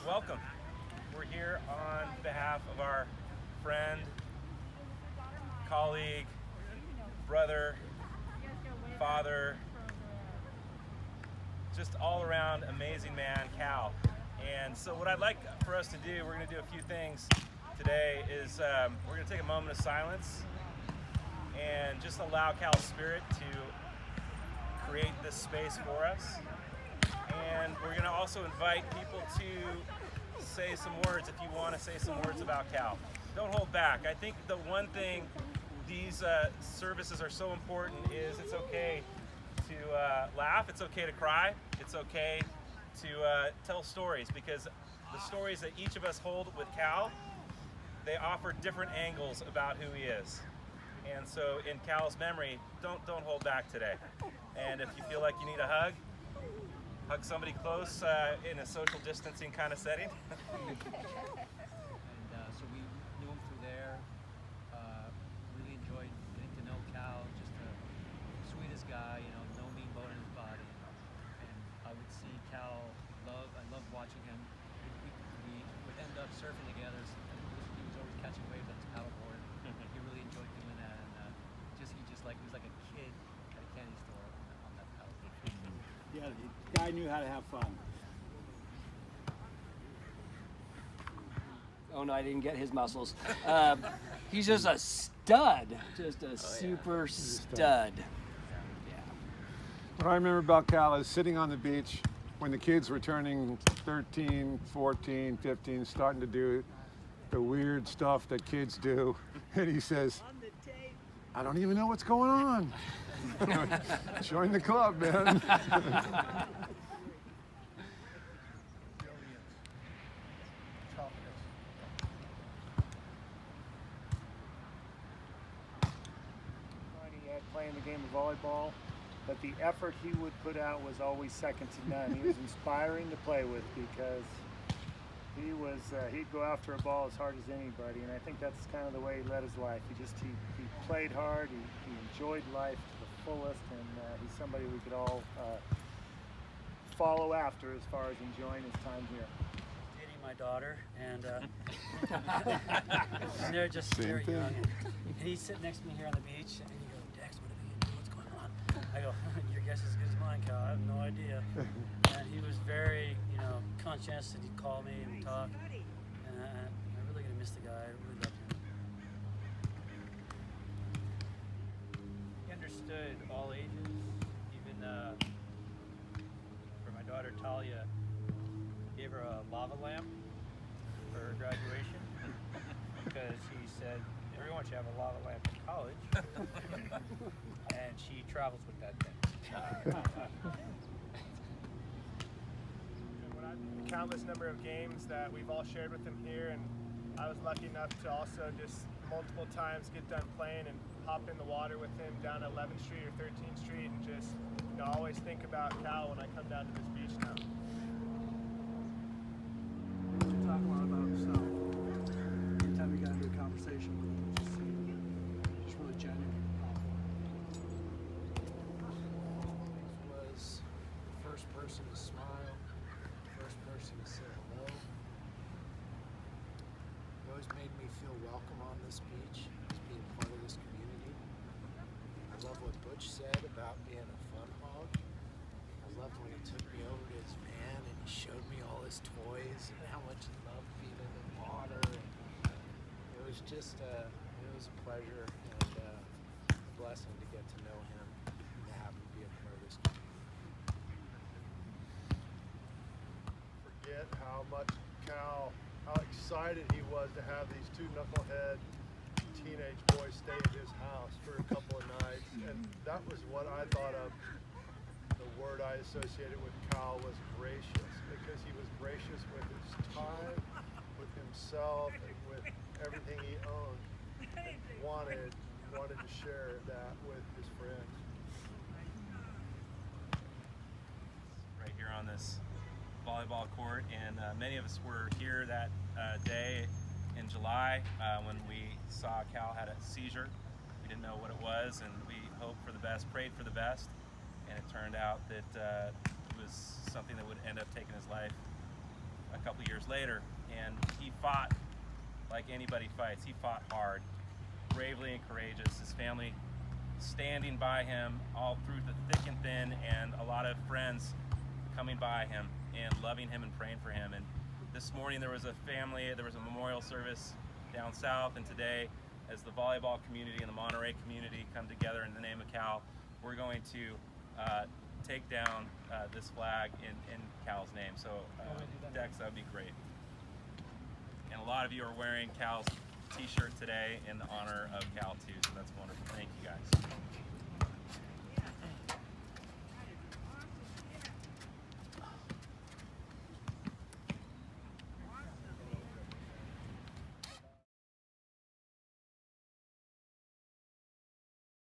Welcome. We're here on behalf of our friend, colleague, brother, father, just all around amazing man, Cal. And so what I'd like for us to do, we're going to do a few things today, is we're going to take a moment of silence and just allow Cal's spirit to create this space for us. And we're going to also invite people to say some words if you want to say some words about Cal. Don't hold back. I think the one thing these services are so important is it's okay to laugh, it's okay to cry, it's okay to tell stories, because the stories that each of us hold with Cal, they offer different angles about who he is. And so in Cal's memory, don't hold back today. And if you feel like you need a hug somebody close in a social distancing kind of setting. And so we knew him through there. Really enjoyed getting to know Cal, just the sweetest guy, no mean bone in his body. And I would see Cal I loved watching him. We would end up surfing together. He was always catching waves on his paddleboard. He really enjoyed doing that, and he was like a kid at a candy store on that paddleboard. Yeah, the guy knew how to have fun. Oh no, I didn't get his muscles. He's just a stud, just a super stud. Yeah. What I remember about Cal is sitting on the beach when the kids were turning 13, 14, 15, starting to do the weird stuff that kids do. And he says, I don't even know what's going on. Join the club, man. He had playing the game of volleyball, but the effort he would put out was always second to none. He was inspiring to play with because he'd go after a ball as hard as anybody, and I think that's kind of the way he led his life. He played hard, he enjoyed life to the fullest, and he's somebody we could all follow after as far as enjoying his time here. Dating my daughter, and and they're just Same very thing. young. And he's sitting next to me here on the beach, and he goes, Dex, what are we gonna do? What's going on? I go, your guess is as good as mine, Cal. I have no idea. And he was very, conscientious, and he'd call me and we'd talk. And I'm really gonna miss the guy. I really loved him. He understood all ages, even for my daughter Talia, gave her a lava lamp for her graduation because he said everyone should have a lava lamp in college, and she travels with that thing. Countless number of games that we've all shared with him here, and I was lucky enough to also just multiple times get done playing and hop in the water with him down 11th Street or 13th Street, and just always think about Cal when I come down to this beach now. You talk a lot about himself. Every time we got into a conversation with him, it just seemed just really genuine. Was the first person to smile, the first person to say hello. He always made me feel welcome on this beach as being part of this community. I love what Butch said about being a fun hog. I loved when he took me over to his van and he showed me all his toys and how much he loved being in the water. And it was just it was a pleasure and a blessing to get to know him and to have him be a part of this community. Forget how excited he was to have these two knucklehead teenage boys stay at his house for a couple of nights, and that was what I thought of. The word I associated with Cal was gracious, because he was gracious with his time, with himself, and with everything he owned, and wanted to share that with his friends. Right here on this volleyball court, and many of us were here that day in July when we saw Cal had a seizure. We didn't know what it was, and we hoped for the best, prayed for the best, and it turned out that he was something that would end up taking his life a couple years later. And he fought like anybody fights. He fought hard, bravely and courageous. His family standing by him all through the thick and thin, and a lot of friends coming by him and loving him and praying for him. And this morning there was a memorial service down south, and today, as the volleyball community and the Monterey community come together in the name of Cal, we're going to take down this flag in Cal's name. So Dex, that would be great. And a lot of you are wearing Cal's t-shirt today in honor of Cal too, so that's wonderful. Thank you guys.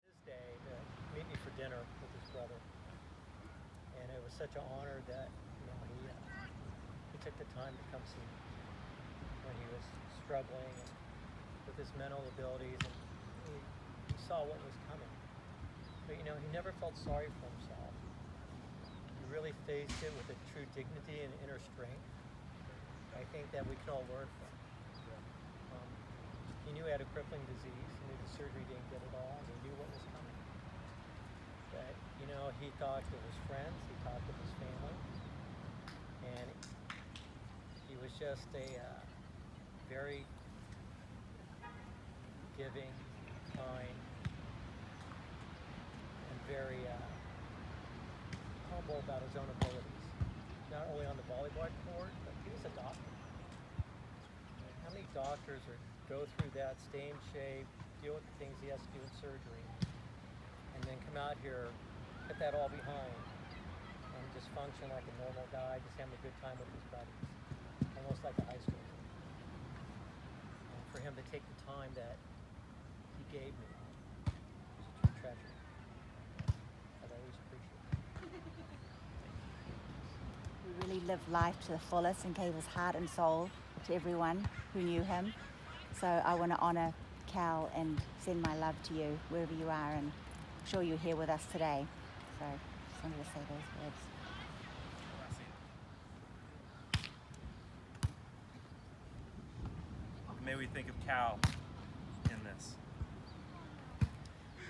His day to meet me for dinner with his brother, and it was such an honor that he took the time to come see me when he was struggling and with his mental abilities, and he saw what was coming. But he never felt sorry for himself. He really faced it with a true dignity and inner strength. I think that we can all learn from. He knew he had a crippling disease. He knew the surgery didn't get it all, and he knew what was coming. But he talked to his friends, he talked to his family, and he was just a very giving, kind, and very humble about his own abilities. Not only on the volleyball court, but he was a doctor. How many doctors go through that, stay in shape, deal with the things he has to do in surgery, and then come out here, put that all behind, and just function like a normal guy, just having a good time with his buddies, almost like a high school kid. And for him to take the time that he gave me was a true treasure. I've always appreciated it. He really lived life to the fullest and gave his heart and soul to everyone who knew him. So I want to honor Cal and send my love to you wherever you are, and I'm sure you're here with us today. So just wanted to say those words. May we think of Cal in this.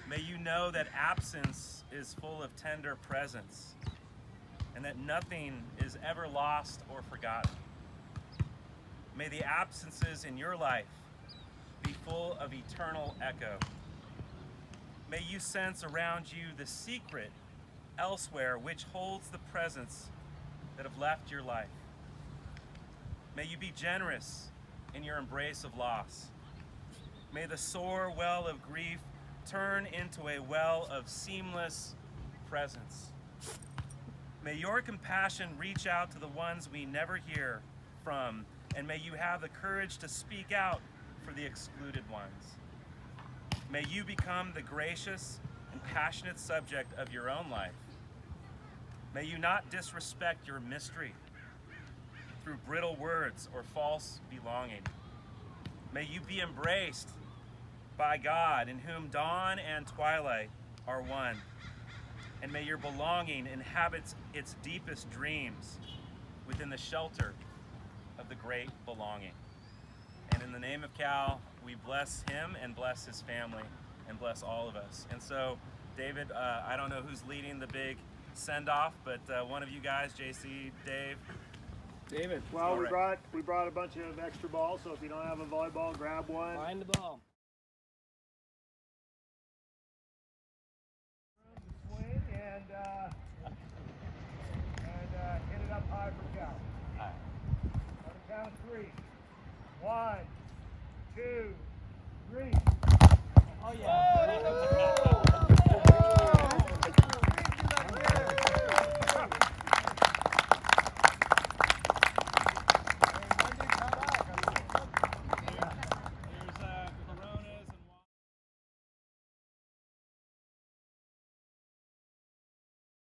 May you know that absence is full of tender presence, and that nothing is ever lost or forgotten. May the absences in your life be full of eternal echo. May you sense around you the secret elsewhere which holds the presence that have left your life. May you be generous in your embrace of loss. May the sore well of grief turn into a well of seamless presence. May your compassion reach out to the ones we never hear from, and may you have the courage to speak out for the excluded ones. May you become the gracious and passionate subject of your own life. May you not disrespect your mystery through brittle words or false belonging. May you be embraced by God, in whom dawn and twilight are one. And may your belonging inhabit its deepest dreams within the shelter of the great belonging. And in the name of Cal, we bless him and bless his family and bless all of us. And so, David, I don't know who's leading the big send-off, but one of you guys, JC, Dave. David. Well, we brought a bunch of extra balls, so if you don't have a volleyball, grab one. Find the ball. Swing and hit it up high for Cal. Hi. On the count of 3. 1, 2, 3. Oh yeah.